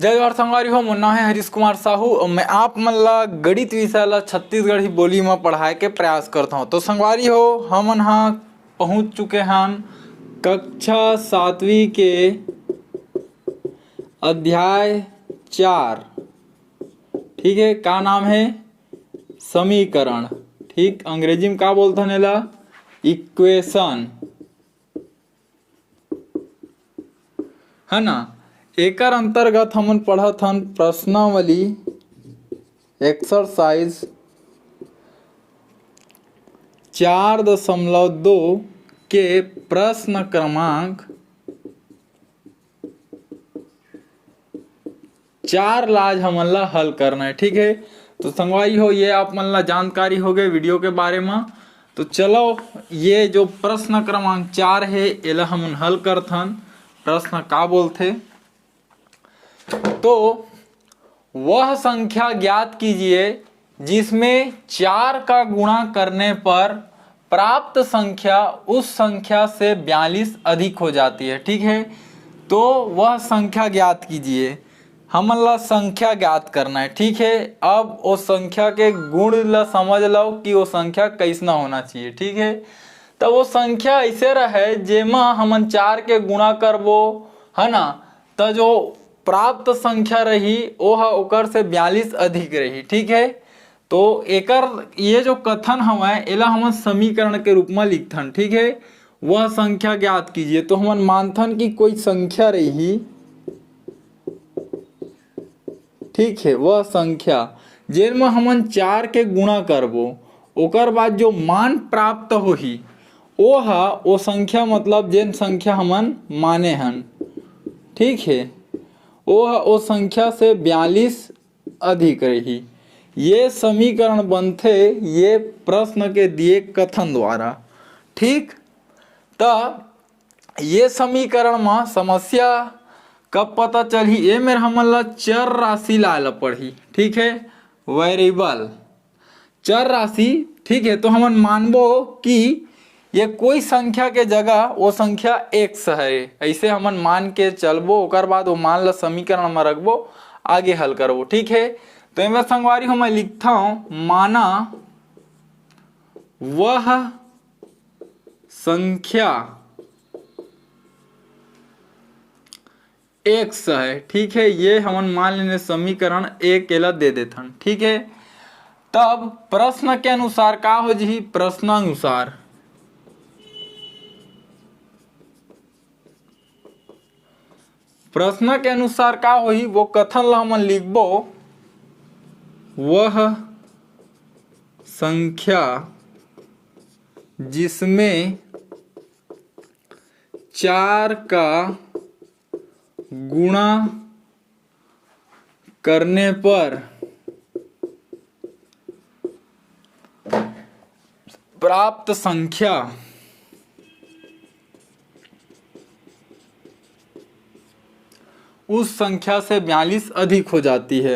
जय जोहार संगवारी हो, मोर नाम है हरीश कुमार साहू और मैं आप मन ला गणित विषय ला छत्तीसगढ़ी बोली में पढ़ाए के प्रयास करता हूँ। तो संगवारी हो, हमन हाँ पहुँच चुके हन कक्षा 7वीं के अध्याय 4। ठीक है, का नाम है? समीकरण। ठीक, अंग्रेजी में का बोलते हैं ला? इक्वेशन, है ना। एकर अंतर्गत हमन पढ़त हन प्रश्नावली एक्सरसाइज 4.2 के प्रश्न क्रमांक 4 ला आज हमन ला हल करना है। ठीक है, तो संगवारी हो, ये आप मन ला जानकारी हो गए वीडियो के बारे में। तो चलो, ये जो प्रश्न क्रमांक 4 है एला हमन हल करथन। प्रश्न का बोलथे? तो वह संख्या ज्ञात कीजिए जिसमें 4 का गुणा करने पर प्राप्त संख्या उस संख्या से 42 अधिक हो जाती है। ठीक है, तो वह संख्या ज्ञात कीजिए। हमन ला संख्या ज्ञात करना है। ठीक है, अब वो संख्या के गुण ला समझ लो कि वो संख्या कैसना होना चाहिए। ठीक है, तो वो संख्या ऐसे रहे जेमा हमन 4 के गुणा करबो, है ना, तो जो प्राप्त संख्या रही वो ओकर से 42 अधिक रही। ठीक है, तो एकर ये जो कथन हवय एला हमन समीकरण के रूप में लिखथन। ठीक है, वह संख्या ज्ञात कीजिए। तो हमन मानथन कि कोई संख्या रही, ठीक है, वह संख्या जेमा हमन 4 के गुणा करबो, ओकर बाद जो मान प्राप्त होही वो संख्या मतलब जेन संख्या हमन माने हन, ठीक है, वो संख्या से 42 अधिक रही। ये समीकरण बनथे ये प्रश्न के दिए कथन द्वारा। ठीक, तो ये समीकरण में समस्या कब पता चलही? ये मेरे हमन ला चर राशि लाए ला पढ़ी। ठीक है, वेरिएबल चर राशि। ठीक है, तो हमन मानबो कि ये कोई संख्या के जगह वो संख्या x है, ऐसे हमन मान के चलबो। ओकर बाद वो मान ला समीकरण में रखबो, आगे हल करबो। ठीक है, तो इनमें संगवारी हो मैं लिखता हूं, माना वह संख्या x है। ठीक है, ये हमन मान लेने समीकरण एक केला दे देथन। ठीक है, तब प्रश्न के अनुसार का हो जी? प्रश्नानुसार प्रश्न के अनुसार का होही वो कथन ला हमन लिखबो, वह संख्या जिसमें 4 का गुणा करने पर प्राप्त संख्या उस संख्या से 42 अधिक हो जाती है।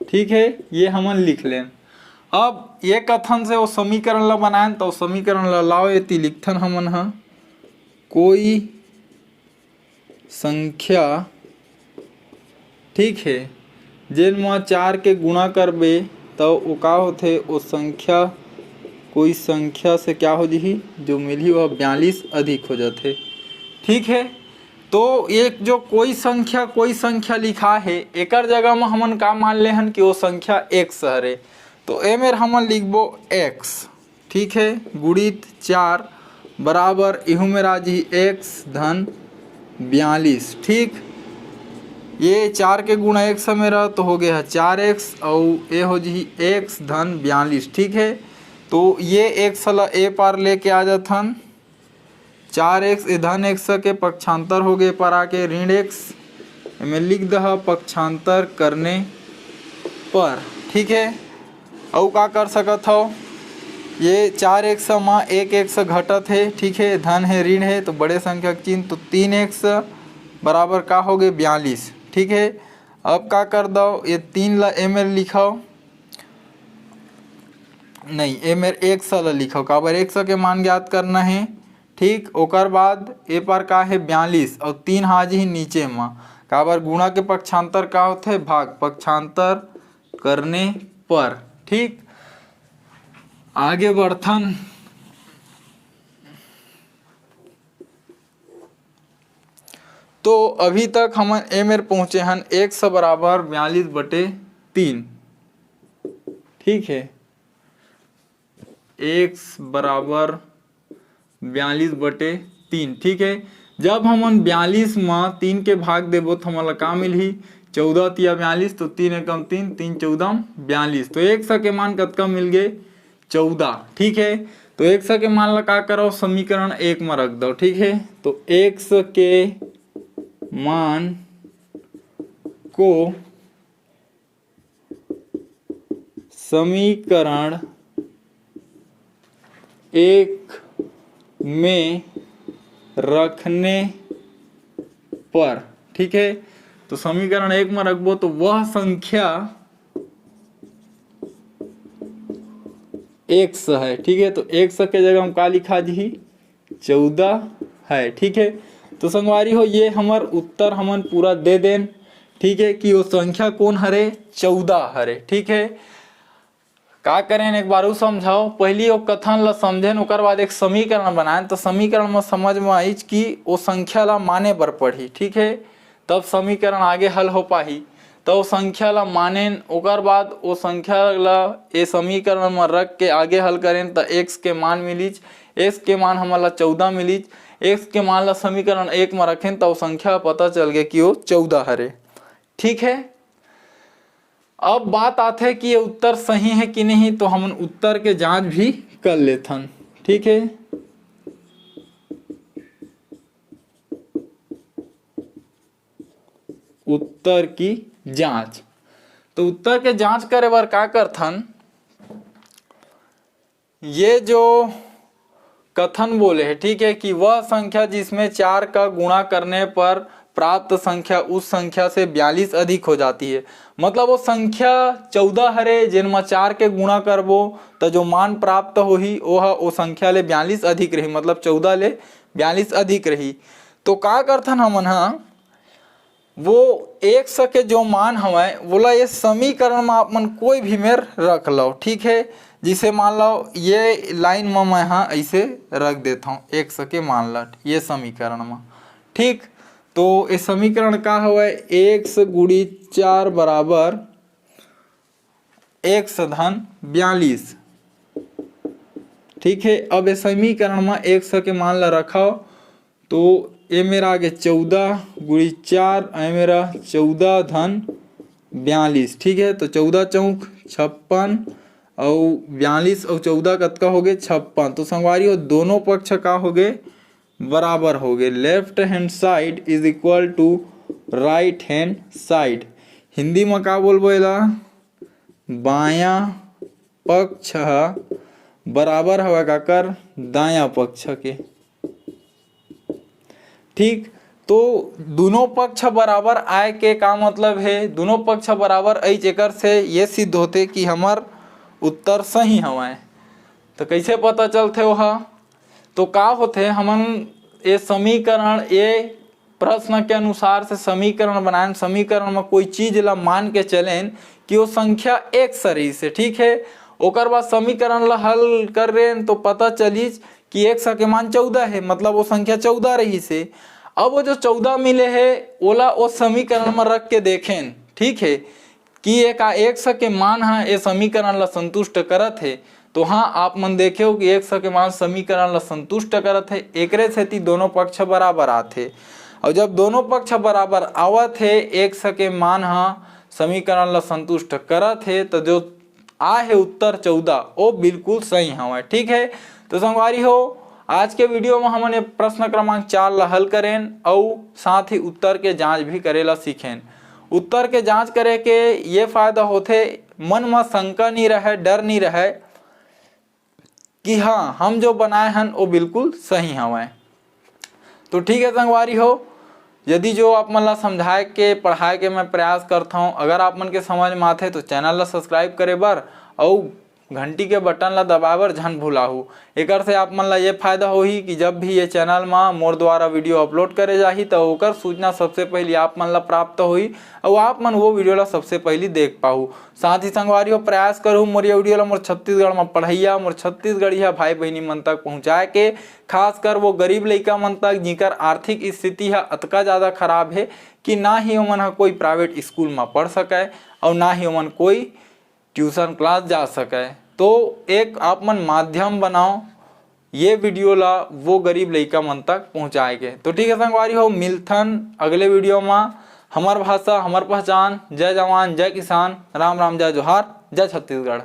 ठीक है, ये हमन लिख लें। अब ये कथन से वो समीकरण ला बनाएं, तो समीकरण ला लाओ एती लिखथन हमन हा, कोई संख्या, ठीक है, जेन में 4 के गुणा करबे तो वो का होथे? वो संख्या कोई संख्या से क्या हो जी? जो मिली वह 42 अधिक हो जाते। ठीक है, तो एक जो कोई संख्या लिखा है एकर जगह में हमन का मान ले हन कि वो संख्या x हरे। तो ए मेर हमन लिखबो x, ठीक है, गुणित 4 बराबर इहू में राजी x धन 42। ठीक, ये 4 के गुणा x मेरा तो हो गया 4x और ये हो जी x धन 42। ठीक है, तो ये x ला ए पार लेके आ जाथन, 4x धन x के पक्षांतर हो गए पर आके ऋण x में लिख दह पक्षांतर करने पर। ठीक है, और का कर सकत हो? ये 4x में 1x घटत है। ठीक है, धन है ऋण है तो बड़े संख्या चिन्ह, तो 3x बराबर का हो गए 42। ठीक है, अब का कर दो, ये 3 ला ए मेरे लिखाओ, नहीं ए मेरे 100 ला लिखाओ, काबर 100 के मान ज्ञात करना है। ठीक, ओकर बाद ए पर का है 42 और 3 हाजी ही नीचे में, काबर गुणा के पक्षांतर का होते भाग, पक्षांतर करने पर। ठीक, आगे बढ़थन। तो अभी तक हम ए मेरे पहुंचे हन 100 बराबर 42/3। ठीक है, x बराबर 42/3। ठीक है, जब हमन 42 में 3 के भाग देबो तो हमला का मिलही, 14 तिया 42, तो 3 एकम 3, 3 14 42, तो 100 के मान कतका मिल गए, 14। ठीक है, तो 100 के मान ला का करो, समीकरण 1 में रख दो। ठीक है, तो 100 के मान को समीकरण 1 में रखने पर, ठीक है, तो समीकरण 1 में रखबो तो वह संख्या 100 है। ठीक है, तो 100 के जगह हम का लिखा जी, 14 है। ठीक है, तो संगवारी हो ये हमार उत्तर हमन पूरा दे देन। ठीक है, कि वो संख्या कौन हरे, 14 हरे। ठीक है, का करें एक बार समझाओ, पहली वो कथन ला समझेन, ओकर बाद एक समीकरण बनाएं, तो समीकरण में समझ में आई कि वो संख्या ला माने बर पढ़ी। ठीक है, तब समीकरण आगे हल हो पाही। तो संख्या ला मानेन, ओकर बाद वो संख्या ला ये समीकरण में रख के आगे हल करें तो x के मान मिलीज, x के मान हमारा 14 मिलीज, x के मान ला समीकरण 1 में रखें तो संख्या पता चल गया कि वो 14 हरे। ठीक है, अब बात आते है कि ये उत्तर सही है कि नहीं, तो हम उत्तर के जांच भी कर लेथन। ठीक है, उत्तर की जांच, तो उत्तर के जांच करे बार का करथन, ये जो कथन बोले है, ठीक है, कि वह संख्या जिसमें 4 का गुणा करने पर प्राप्त संख्या उस संख्या से 42 अधिक हो जाती है। मतलब वो संख्या 14 हरे, जिनमें 4 के गुणा करबो तो जो मान प्राप्त होही वो संख्या ले 42 अधिक रही, मतलब 14 ले 42 अधिक रही। तो का करथन हमन वो 100 के जो मान हवे बोला ये समीकरण में आप मन कोई भी मेर रख लो। ठीक है, जिसे मान लो ये लाइन में मैं ऐसे रख देता हूँ 100 के मान लो ये समीकरण में। ठीक, तो ये समीकरण का हवे 100 गुड़ी 4 बराबर 100 धन 42। ठीक है, अब ये समीकरण में 100 के मान ला रखा, तो ये मेरा आगे 14 गुड़ी 4, ये मेरा 14 धन 42। ठीक है, तो 14 चौक 56 और 42 और 14 कतका हो गए 56। तो संगवारी हो दोनों पक्ष का हो गए बराबर हो गए, left hand side is equal to right hand side. Hindi में का बोलबो एला, बायां पक्ष बराबर हवा काकर दायां पक्ष के। ठीक, तो दोनों पक्ष बराबर आए के का मतलब है, दोनों पक्ष बराबर आई जेकर से ये सिद्ध होते कि हमार उत्तर सही हवाए। तो कैसे पता चलते वह, तो का होते हमन ये समीकरण, ये प्रश्न के अनुसार से समीकरण बनाएं, समीकरण में कोई चीज ला मान के चलें कि वो संख्या 100 रही से। ठीक है, ओकर बाद समीकरण ला हल कर रहे तो पता चलीज कि 100 के मान 14 है, मतलब वो संख्या 14 रही से। अब वो जो 14 मिले है ओला वो समीकरण में रख के देखें। ठीक है, कि एक 100 के मान है ये समीकरण ला संतुष्ट करत है, तो हाँ आप मन देखे हो कि 100 के मान समीकरण ला संतुष्ट करत है, एकरे सेती दोनों पक्ष बराबर आते। और जब दोनों पक्ष बराबर आवत है, 100 के मान समीकरण ला संतुष्ट करत है, तो जो आ है उत्तर 14 वो बिल्कुल सही हवा। ठीक है, तो संगवारी हो आज के वीडियो में हमने प्रश्न क्रमांक 4 ला हल करें और साथ ही उत्तर के जांच भी करेला सीखें। उत्तर के जांच करे के ये फायदा होते, मन में शंका नहीं रहे, डर नहीं रहे कि हाँ हम जो बनाए हैं वो बिल्कुल सही हवाए। तो ठीक है संगवारी हो, यदि जो आप मन ला समझाए के पढ़ाए के मैं प्रयास करता हूँ, अगर आप मन के समझ में आथे तो चैनल ला सब्सक्राइब करे बर और घंटी के बटन ला दबाए बर झन भुलाहू। एकर से आप मन ला ये फायदा होही कि जब भी ये चैनल मा मोर द्वारा वीडियो अपलोड करे जाही तो ओकर सूचना सबसे पहले आप मन ला प्राप्त होही और आप मन वो वीडियो ला सबसे पहले देख पाहू। साथ ही संगवारियों प्रयास करूँ मोर ये वीडियो ला मोर छत्तीसगढ़ में पढ़ैया मोर छत्तीसगढ़िया भाई बहनी मन तक पहुँचाए के, खासकर वो गरीब लइका मन तक जिकर आर्थिक स्थिति है अतका ज़्यादा खराब है कि ना ही ओमन ह कोई प्राइवेट स्कूल में पढ़ सके और ना ही ओमन कोई ट्यूशन क्लास जा सके। तो एक आप मन माध्यम बनाओ ये वीडियो ला वो गरीब लइका मन तक पहुँचाए के। तो ठीक है संगवारी हो, मिलथन अगले वीडियो में। हमर भाषा हमर पहचान। जय जवान जय किसान, राम राम जय जोहार, जय छत्तीसगढ़।